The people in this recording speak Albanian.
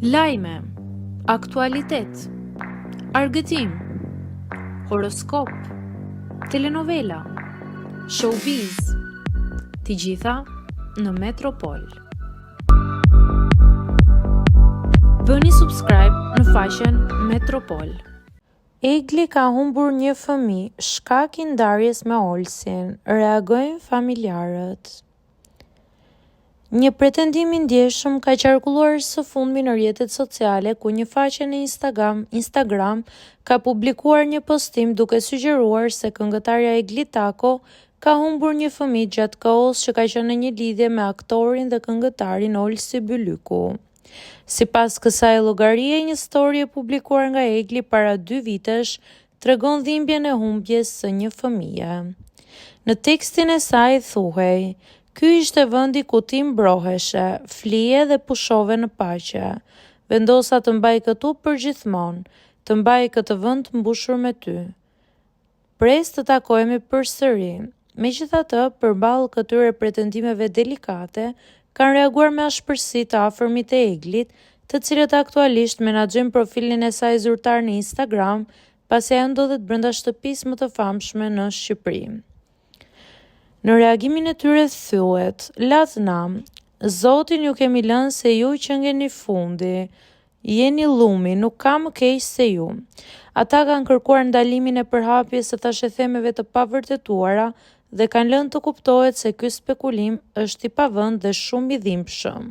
Lajme, aktualitet, argëtim, horoskop, telenovela, showbiz, të gjitha në Metropol. Bëni subscribe në faqen Metropol. Egli ka humbur një fëmijë, shkak i ndarjes me Olsin, reagojnë familjarët. Një pretendim i ndjeshëm ka qarkulluar së fundmi në rrjetet sociale, ku një faqe në Instagram ka publikuar një postim duke sugjeruar se këngëtarja Egli Tako ka humbur një fëmijë gjatë kohës që ka qenë në një lidhje me aktorin dhe këngëtarin Olsi Bylyku. Sipas kësaj llogarie, një story e publikuar nga Egli para 2 vitesh tregon dhimbjen e humbjes së një fëmije. Në tekstin e saj thuhej: "Ky ishte vendi ku ti mbroheshe, flije dhe pushove në paqe. Vendosa të mbaj këtu për gjithmonë, të mbaj këtë vend mbushur me ty. Pres të takohemi përsëri." Megjithatë, përballë këtyre pretendimeve delikate, kanë reaguar me ashpërsi të afërmit e Eglit, të cilët aktualisht menaxhojnë profilin e saj zyrtar në Instagram, pasi ajo ndodhet brenda shtëpisë më të famshme në Shqipëri. Në reagimin e tyre thuhet: "Latna, Zotin ju kemi lënë se ju që ngeni fundi, jeni llumi, nuk ka më keq se ju." Ata kanë kërkuar ndalimin e përhapjes së thashethemeve të pavërtetuara dhe kanë lënë të kuptohet se ky spekulim është i pavend dhe shumë i dhimbshëm.